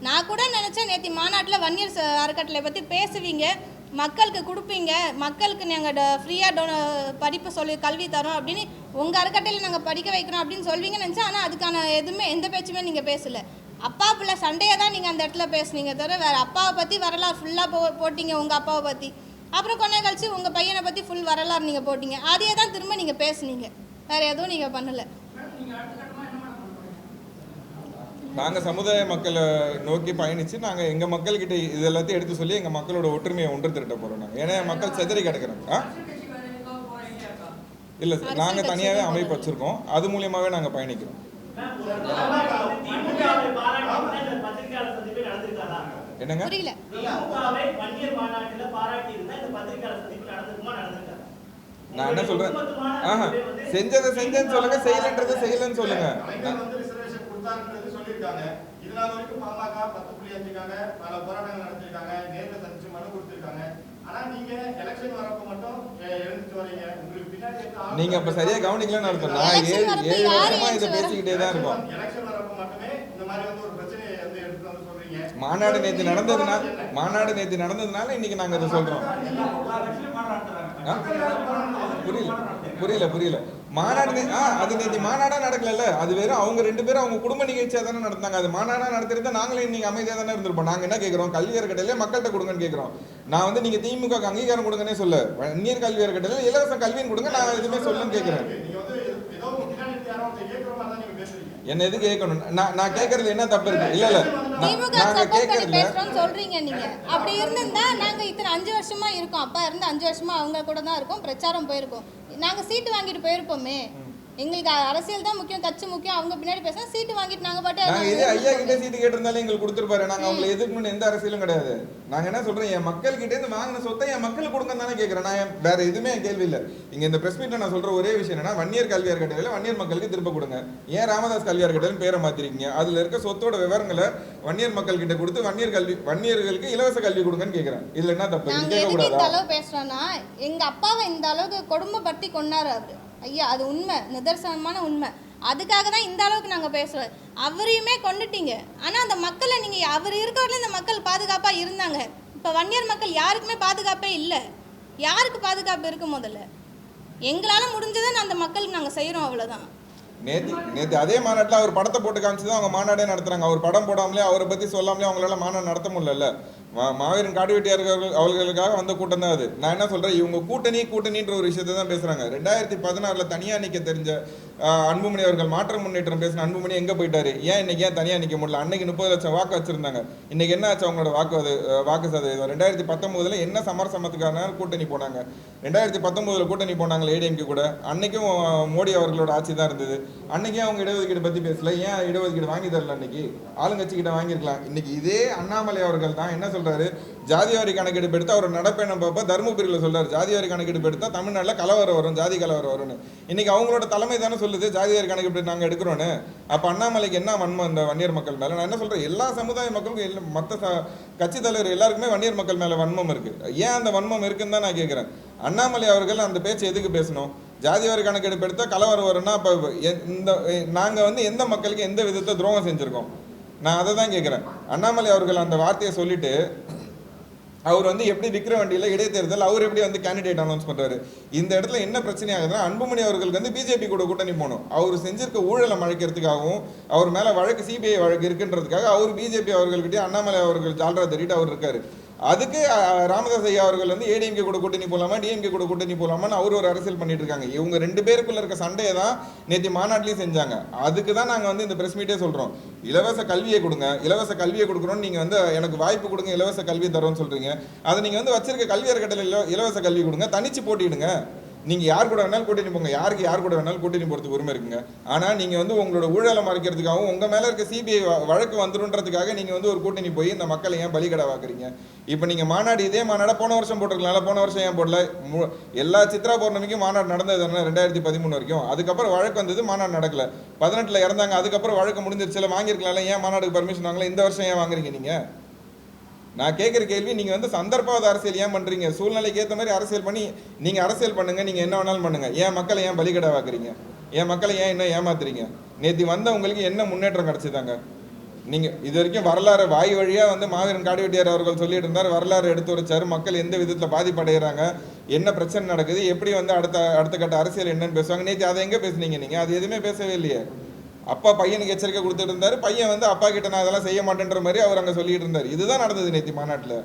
நான் கூட நினச்சேன் நேற்று மாநாட்டில் வன்னியர் அறக்கட்டளை பற்றி பேசுவீங்க, மக்களுக்கு கொடுப்பீங்க, மக்களுக்கு நாங்கள் ஃப்ரீயாக படிப்பு சொல்லி கல்வி தரோம் அப்படின்னு உங்கள் அறக்கட்டையில் நாங்கள் படிக்க வைக்கிறோம் அப்படின்னு சொல்வீங்கன்னு நினச்சேன். ஆனால் அதுக்கான எந்த பேச்சுமே நீங்கள் பேசலை. அப்பா பிள்ளை சண்டையை தான் நீங்கள் அந்த இடத்துல பேசுனீங்க தவிர வேறு அப்பாவை பற்றி வரலாறு ஃபுல்லாக போட்டிங்க உங்கள் அப்பாவை பற்றி. அப்புறம் கொஞ்ச கழிச்சு உங்கள் பையனை பற்றி ஃபுல் வரலாறு நீங்கள் போட்டிங்க. அதையே தான் திரும்ப நீங்கள் பேசுனீங்க, வேறு எதுவும் நீங்கள் பண்ணலை. நாங்கள் சமுதாய மக்களை நோக்கி பயணித்து நாங்கள் எங்கள் மக்கள்கிட்ட இது எல்லாத்தையும் எடுத்து சொல்லி எங்கள் மக்களோட ஒற்றுமையை ஒன்று திரட்ட போகிறோம். நாங்கள் ஏன்னா மக்கள் செதறி கிடக்குறாங்க. இல்லை சார், நாங்கள் தனியாகவே அமைப்பு வச்சுருக்கோம், அது மூலியமாகவே நாங்கள் பயணிக்கிறோம். என்னங்க? புரியல. நான் என்ன சொல்கிறேன், செஞ்சேன்னு சொல்லுங்க, செய்யலன்றதை செய்யலன்னு சொல்லுங்க. இதனால வரைக்கும் பாமக 10.5க்காக பல போராட்டங்கள் நடத்திருக்காங்க, நேரில் சந்திச்சு மனு கொடுத்திருக்காங்க. ஆனா நீங்க எலெக்ஷன் வரப்ப மட்டும் எழுந்துட்டு வரீங்க. உங்களுக்கு பின்னாடி நீங்க அப்ப சரியா கவனிக்கலன்னு அர்த்தம். நான் 7 வருஷமா இதை பேசிக்கிட்டே தான் இருக்கோம். எலெக்ஷன் வரப்ப மட்டுமே இந்த மாதிரி வந்து ஒரு பிரச்சனையை வந்து எடுத்து வந்து சொல்றீங்க. மாநாடு நேற்று நடந்ததுனால இன்னைக்கு நாங்க அதை சொல்றோம். புரியல. மாநாடு அது நேற்று மாநாடா நடக்கல. அது வேறும் அவங்க 2 பேரும் அவங்க குடும்ப நிகழ்ச்சியா தானே நடந்தாங்க. அது மாநாடா நடத்திருந்தா நாங்களே இன்னைக்கு அமைதியா தானே இருந்திருப்போம். நாங்க என்ன கேட்கிறோம், கல்வி அறக்கட்டளையில மக்கள்கிட்ட கொடுங்கன்னு கேட்கிறோம். நான் வந்து நீங்க திமுக அங்கீகாரம் கொடுங்கன்னே சொல்ல, வன்னியர் கல்வி அறக்கட்டளையில இலவச கல்வின்னு கொடுங்க, நான் எதுவுமே சொல்லுன்னு கேட்கிறேன். என்ன எது கேட்கணும்? நான் கேட்கறது என்ன தப்பு இருக்கு? இல்ல நாங்க கேட்கறதுல சொல்றீங்க நீங்க. அப்படி இருந்தா நாங்க இத்தனை 5 வருஷமா இருக்கோம். அப்பா இருந்து 5 வருஷமா அவங்க கூட தான் இருக்கோம், பிரச்சாரம் போயிருக்கோம், நாங்க சீட்டு வாங்கிட்டு போயிருப்போமே. எங்களுக்கு அரசியல் தான் முக்கியம், கட்சி முக்கியம். அவங்க பின்னாடி பேச சீட்டு வாங்கிட்டு நாங்க பாட்டு நாங்க இதே ஐயா கிட்ட சீட்டு கேட்டிருந்தாலே எங்களுக்கு கொடுத்துருப்பாரு. நாங்க அவங்களை எதிர்க்கணும்னு எந்த அரசியலும் கிடையாது. நாங்க என்ன சொல்றோம், என் மக்கள் கிட்ட இருந்து வாங்கின சொத்தை என் மக்களுக்கு கொடுங்க தானே கேட்கறேன். நான் வேற எதுவுமே என் கேள்வி இல்லை. இங்க இந்த பிரஸ் மீட்ல நான் சொல்ற ஒரே விஷயம் என்னன்னா, வன்னியர் கல்வியார் கட்டளையில வன்னியர் மக்களுக்கு திரும்ப கொடுங்க. ஏன் ராமதாஸ் கல்வியார் கட்டளைன்னு பேரை மாத்திருக்கீங்க? அதுல இருக்க சொத்தோட விவரங்களை வன்னியர் மக்கள் கிட்ட கொடுத்து வன்னியர்களுக்கு இலவச கல்வி கொடுங்கன்னு கேட்கறேன். இதுல என்ன தப்பு? நாங்க எதுக்கு இந்த அளவு பேசுறோம்னா, எங்க அப்பாவை இந்த அளவுக்கு கொடுமைப்படுத்தி கொண்டாரு அவரு ஐயா. அது உண்மை, நிதர்சனமான உண்மை. அதுக்காக தான் இந்த அளவுக்கு நாங்கள் பேசுகிறோம். அவரையுமே கொண்டுட்டீங்க. ஆனால் அந்த மக்களை நீங்கள் அவர் இருக்கிறவரையும் இந்த மக்கள் பாதுகாப்பாக இருந்தாங்க. இப்போ வன்னியர் மக்கள் யாருக்குமே பாதுகாப்பே இல்லை. யாருக்கு பாதுகாப்பு இருக்கு? முதல்ல எங்களால் முடிஞ்சதை அந்த மக்களுக்கு நாங்கள் செய்கிறோம், அவ்வளோதான். நேற்று அதே மாநாட்டில் அவர் படத்தை போட்டு காமிச்சு தான் அவங்க மாநாடே நடத்துகிறாங்க. அவர் படம் போடாமலே அவரை பற்றி சொல்லாமலே அவங்களால மாநாடு நடத்த முடியல. மாவீரன் காடுவெட்டியார் அவர்களுக்காக வந்த கூட்டம் தான் அது. நான் என்ன சொல்கிறேன், இவங்க கூட்டணின்ற ஒரு விஷயத்தை தான் பேசுகிறாங்க. 2016 தனியாக நிற்க தெரிஞ்ச அன்புமணி அவர்கள், மாற்ற முன்னேற்றம் பேசின அன்புமணி எங்கே போயிட்டாரு? ஏன் தனியாக நிற்க முடியல? அன்னைக்கு 30 லட்சம் வாக்கு வச்சுருந்தாங்க. இன்னைக்கு என்ன ஆச்சு அவங்களோட வாக்கு சதவீதம்? 2019 என்ன சமரசமத்துக்கான கூட்டணி போனாங்க? 2019 கூட்டணி போனாங்களே ஏடிஎம்கே கூட. அன்னைக்கும் மோடி அவர்களோட ஆட்சி தான் இருந்தது. அன்னைக்கே அவங்க இடஒதுக்கீடு பற்றி பேசல. ஏன் இடஒதுக்கீடு வாங்கி தரல? அன்னைக்கு ஆளுங்கட்சி கிட்ட வாங்கியிருக்கலாம். இன்னைக்கு இதே அண்ணாமலை அவர்கள் தான் என்ன சொல்றாரு, ஜாதிவாரி கணக்கெடுப்பு எடுத்து அவர் நடப்பயணம் பார்ப்ப தருமபுரியில் சொல்றாரு, ஜாதிவாரி கணக்கெடுப்பு எடுத்தா தமிழ்நாட்டில் கலவரம் வரும், ஜாதி கலவரம் வரும்னு. இன்னைக்கு அவங்களோட தலைமை தானே சொல்லுது ஜாதிவாரி கணக்கெடுப்பு நாங்கள் எடுக்கிறோன்னு. அப்போ அண்ணாமலைக்கு என்ன வன்மம் இந்த வன்னியர் மக்கள் மேலே? நான் என்ன சொல்றேன், எல்லா சமுதாய மக்களுக்கும் மற்ற கட்சி தலைவர் எல்லாருக்குமே வன்னியர் மக்கள் மேலே வன்மம் இருக்கு. ஏன் அந்த வன்மம் இருக்குன்னு தான் நான் கேட்குறேன். அண்ணாமலை அவர்கள் அந்த பேச்சு எதுக்கு பேசணும்? ஜாதிவாரி கணக்கெடுப்பு எடுத்தால் கலவரம் வரும்னா அப்போ நாங்கள் எந்த மக்களுக்கு எந்த விதத்தை துரோகம் செஞ்சுருக்கோம்? நான் அதை தான் கேட்குறேன். அண்ணாமலை அவர்கள் அந்த வார்த்தையை சொல்லிட்டு அவர் எப்படி விற்கிற வண்டியில் இடைத்தேர்தல் அவர் எப்படி கேண்டிடேட் அனௌன்ஸ் பண்ணுறாரு? இந்த இடத்துல என்ன பிரச்சனை ஆகுதுன்னா, அன்புமணி அவர்களுக்கு பிஜேபி கூட கூட்டணி போகணும். அவர் செஞ்சிருக்க ஊழலை மறைக்கிறதுக்காகவும் அவர் மேலே வழக்கு சிபிஐ வழக்கு இருக்குன்றதுக்காக அவர் பிஜேபி அவர்கள்கிட்டயே அண்ணாமலை அவர்கள் ஜால்ரா தட்டிட்டு அவர் இருக்காரு. அதுக்கு ராமதாஸ் ஐயா அவர்கள் ஏடிஎம்கே கூட கூட்டணி போகலாமா, டிஎம்கே கூட கூட்டணி போகலாமான்னு அவர் ஒரு அரசியல் பண்ணிட்டு இருக்காங்க. இவங்க 2 பேருக்குள்ள இருக்க சண்டையை தான் நேற்று மாநாட்டிலையும் செஞ்சாங்க. அதுக்கு தான் நாங்கள் இந்த பிரஸ் மீட்டே சொல்கிறோம், இலவச கல்வியை கொடுங்க, இலவச கல்வியை கொடுக்குறோன்னு நீங்கள் எனக்கு வாய்ப்பு கொடுங்க, இலவச கல்வி தரோன்னு சொல்கிறீங்க. அதை நீங்கள் வச்சிருக்க கல்வி அறக்கட்டளையில் இலவச கல்வி கொடுங்க, தனிச்சு போட்டிடுங்க. நீங்கள் யார் கூட வேணாலும் கூட்டணி போங்க, யார் கூட வேணாலும் கூட்டணி போகிறதுக்கு உரிமை இருக்குங்க. ஆனால் நீங்கள் உங்களோட ஊழலை மறைக்கிறதுக்காகவும் உங்கள் மேலே இருக்க சிபிஐ வழக்கு வந்துருன்றதுக்காக நீங்கள் ஒரு கூட்டணி போய் இந்த மக்களை ஏன் பலிகடை வாக்குறீங்க? இப்போ நீங்கள் மாநாடு இதே மாநாடை போன வருஷம் போட்டிருக்கலாம்ல, போன வருஷம் ஏன் போடல? எல்லா சித்ரா பௌர்ணமிக்கும் மாநாடு நடந்தது தானே 2013 வரைக்கும். அதுக்கப்புறம் வழக்கு வந்தது, மாநாடு நடக்கல. 18 இறந்தாங்க, அதுக்கப்புறம் வழக்கு முடிஞ்சிருச்சுல, வாங்கியிருக்கலாம்ல. ஏன் மாநாடுக்கு பர்மிஷன் வாங்கல? இந்த வருஷம் ஏன் வாங்குறீங்க நீங்கள்? நான் கேட்குற கேள்வி, நீங்கள் சந்தர்ப்பவாத அரசியல் ஏன் பண்ணுறீங்க? சூழ்நிலைக்கு ஏற்ற மாதிரி அரசியல் பண்ணி நீங்கள் அரசியல் பண்ணுங்கள், நீங்கள் என்ன வேணாலும் பண்ணுங்கள். ஏன் மக்களை ஏன் பலிகடை வாக்குறீங்க? ஏன் மக்களை ஏன் இன்னும் ஏமாத்துறீங்க? நேற்று வந்தவங்களுக்கு என்ன முன்னேற்றம் கிடச்சிதாங்க? நீங்கள் இது வரைக்கும் வரலாறு வாய் வழியாக மாவீரன் காடுவெட்டியார் அவர்கள் சொல்லிட்டு இருந்தார், வரலாறு எடுத்து வச்சார், மக்கள் எந்த விதத்தில் பாதிப்படைகிறாங்க, என்ன பிரச்சனை நடக்குது, எப்படி அடுத்த கட்ட அரசியல் என்னன்னு பேசுவாங்க. நேற்று அதை எங்கே பேசுனீங்க? நீங்கள் அது எதுவுமே பேசவே இல்லையே. அப்பா பையனுக்கு எச்சரிக்கை கொடுத்துட்டு இருந்தாரு, பையன் அப்பா கிட்ட நான் அதெல்லாம் செய்ய மாட்டேன்ற மாதிரி அவர் அங்கே சொல்லிட்டு இருந்தார். இதுதான் நடந்தது நேற்று மாநாட்டில்.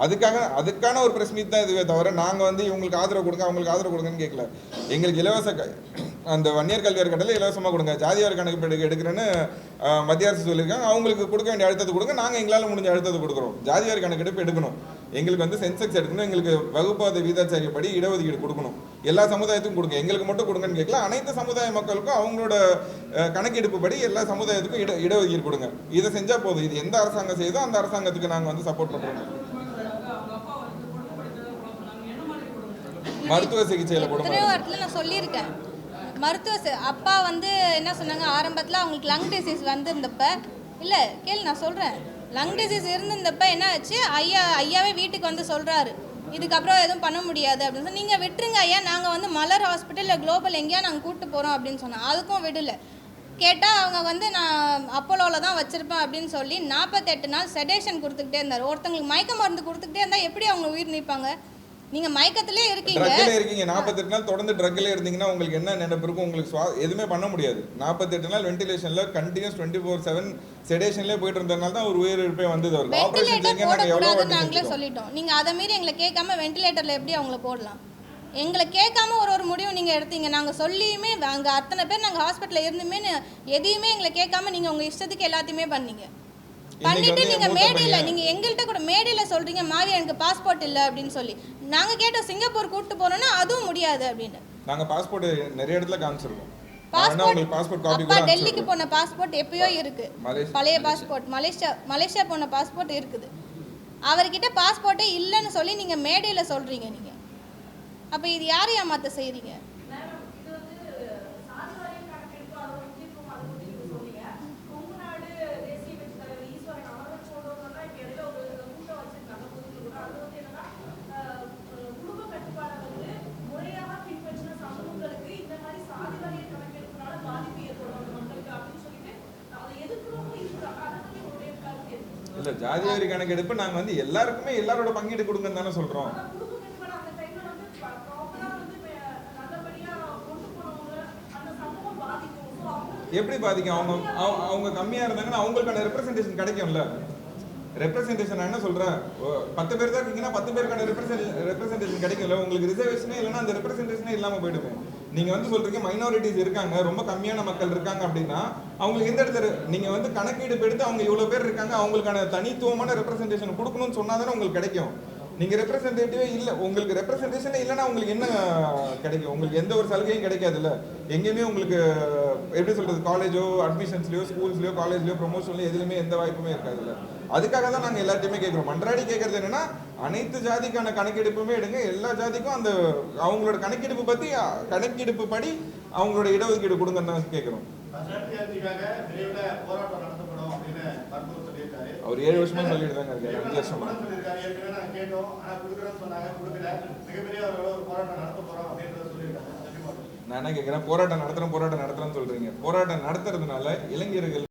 அதுக்கான ஒரு பிரஸ் மீட் தான் இதுவே தவிர நாங்கள் இவங்களுக்கு ஆதரவு கொடுங்க, அவங்களுக்கு ஆதரவு கொடுங்கன்னு கேட்கல. எங்களுக்கு இலவச அந்த வன்னியர் கல்வியார் கட்டளை இலவசமாக கொடுங்க, ஜாதியார் கணக்கு எடுக்கிறேன்னு மத்திய அரசு சொல்லியிருக்காங்க. அவங்களுக்கு கொடுக்க வேண்டிய அழுத்தத்தை கொடுங்க, நாங்கள் எங்களால் முடிஞ்ச அழுத்தத்தை கொடுக்குறோம். ஜாதியார் கணக்கெடுப்பு எடுக்கணும், எங்களுக்கு சென்செக்ஸ் எடுக்கணும், எங்களுக்கு வகுப்பாத வீதாச்சாரியப்படி இடஒதுக்கீடு கொடுக்கணும், எல்லா சமுதாயத்துக்கும் கொடுங்க, எங்களுக்கு மட்டும் கொடுங்கன்னு கேட்கல. அனைத்து சமுதாய மக்களுக்கும் அவங்களோட கணக்கெடுப்பு படி எல்லா சமுதாயத்துக்கும் இடஒதுக்கீடு கொடுங்க. இதை செஞ்சால் போதும். இது எந்த அரசாங்கம் செய்தோ அந்த அரசாங்கத்துக்கு நாங்கள் சப்போர்ட் பண்ணுறோம். மருத்துவ சிகிச்சையில் கூட நான் சொல்லியிருக்கேன். அப்பா என்ன சொன்னாங்க, ஆரம்பத்தில் அவங்களுக்கு லங் டிசீஸ் வந்திருந்தப்ப, இல்லை கேளு நான் சொல்கிறேன், லங் டிசீஸ் இருந்திருந்தப்ப என்ன ஆச்சு, ஐயாவே வீட்டுக்கு சொல்கிறாரு, இதுக்கப்புறம் எதுவும் பண்ண முடியாது அப்படின்னு சொல்லி, நீங்கள் விட்டுருங்க ஐயா, நாங்கள் மலர் ஹாஸ்பிட்டலில் குளோபல் எங்கேயா நாங்கள் கூப்பிட்டு போகிறோம் அப்படின்னு சொன்னோம். அதுக்கும் விடலை. கேட்டால் அவங்க நான் அப்போலோவில் தான் வச்சுருப்பேன் அப்படின்னு சொல்லி 48 நாள் செடேஷன் கொடுத்துக்கிட்டே இருந்தார். ஒருத்தங்களுக்கு மயக்க மருந்து கொடுத்துக்கிட்டே இருந்தால் எப்படி அவங்க உயிர் நீப்பாங்க? நீங்கள் மயக்கத்திலே இருக்கீங்க. 48 நாள் தொடர்ந்து ட்ரக்கில் இருந்தீங்கன்னா உங்களுக்கு என்ன நினைப்பு இருக்கும்? உங்களுக்கு எதுவுமே பண்ண முடியாது. 48 நாள் வென்டிலேஷனில் கண்டினியூஸ் 24/7 செடேஷன்லேயே போயிட்டு இருந்ததுனால தான் ஒரு உயிரிழப்பே வந்தது. அவருக்கு ஆப்ரேஷன் நாங்களே சொல்லிட்டோம். நீங்கள் அதை மீறி எங்களை கேட்காம வென்டிலேட்டரில் எப்படி அவங்கள போடலாம்? எங்களை கேட்காம ஒரு முடிவு நீங்கள் எடுத்தீங்க. நாங்கள் சொல்லியுமே அங்கே அத்தனை பேர் நாங்கள் ஹாஸ்பிட்டலில் இருந்துமே எதையுமே எங்களை கேட்காம நீங்கள் உங்கள் இஷ்டத்துக்கு எல்லாத்தையுமே பண்ணீங்க. பண்ணிட்டு நீங்கள் மேடையில் நீங்கள் எங்கள்கிட்ட கூட மேடையில் சொல்கிறீங்க, மாவி எனக்கு பாஸ்போர்ட் இல்லை அப்படின்னு சொல்லி. நாங்கள் கேட்டோம் சிங்கப்பூர் கூப்பிட்டு போகிறோன்னா அதுவும் முடியாது அப்படின்னு. நாங்கள் பாஸ்போர்ட் நிறைய இடத்துல காமிச்சிருக்கோம். உங்களுக்கு பாஸ்போர்ட் காப்பி அப்பா கூட டெல்லிக்கு போன பாஸ்போர்ட் எப்பயோ இருக்கு, பழைய பாஸ்போர்ட். மலேசியா போன பாஸ்போர்ட் இருக்குது. அவர்கிட்ட பாஸ்போர்ட்டே இல்லைன்னு சொல்லி நீங்க மேடையில சொல்றீங்க. நீங்க அப்ப இது யாரை ஏமாத்த செய்றீங்க? இல்ல ஜாதிவாரி கணக்கெடுப்பு நாங்க வந்து எல்லாருக்குமே எல்லாரோட பங்கீடு கொடுங்கன்னு தானே சொல்றோம். எப்படி பாதிக்கும்? அவங்க கம்மியா இருந்தாங்கன்னா அவங்களுக்கான ரெப்ரசன்டேஷன் கிடைக்கும்ல. ரெப்ரசன்டேஷன் என்ன சொல்றேன், 10 பேர் தான் இருக்கீங்கன்னா 10 பேருக்கான ரெப்ரசன்டேஷன் கிடைக்கும்ல. உங்களுக்கு ரிசர்வேஷனே இல்லைன்னா அந்த ரெப்ரசன்டேஷனே இல்லாம போயிடுமே. நீங்க வந்து சொல்றீங்க மைனாரிட்டிஸ் இருக்காங்க, ரொம்ப கம்மியான மக்கள் இருக்காங்க அப்படின்னா அவங்களுக்கு எந்த இடத்துல நீங்க வந்து கணக்கெடுப்பு எடுத்து அவங்க இவ்வளவு பேர் இருக்காங்க அவங்களுக்கான தனித்துவமான ரெப்ரசன்டேஷன் கொடுக்கணும்னு சொன்னாதானே உங்களுக்கு கிடைக்கும். நீங்க ரெப்ரசன்டேட்டிவே இல்லை, உங்களுக்கு ரெப்ரசன்டேஷனே இல்லைன்னா உங்களுக்கு என்ன கிடைக்கும்? உங்களுக்கு எந்த ஒரு சலுகையும் கிடைக்காதுல்ல. எங்கேயுமே உங்களுக்கு எப்படி சொல்றது, காலேஜோ அட்மிஷன்ஸ்லயோ ஸ்கூல்ஸ்லயோ காலேஜ்லயோ ப்ரொமோஷன்லயோ எதுலையுமே எந்த வாய்ப்புமே இருக்காதுல்ல. அதுக்காக தான் நாங்கள் எல்லாத்தையுமே கேட்குறோம். மன்றாடி கேட்கறது என்னன்னா அனைத்து ஜாதிக்கான கணக்கெடுப்புமே எடுங்க, எல்லா ஜாதிக்கும் அந்த அவங்களோட கணக்கெடுப்பு படி அவங்களோட இடஒதுக்கீடு கொடுங்கன்னு தான் கேட்குறோம். அவர் 7 வருஷமா சொல்லிட்டு தாங்க இருக்காரு, 5 வருஷமா. நான் என்ன கேட்கிறேன், போராட்டம் நடத்துறேன்னு சொல்றீங்க. போராட்டம் நடத்துறதுனால இளைஞர்கள்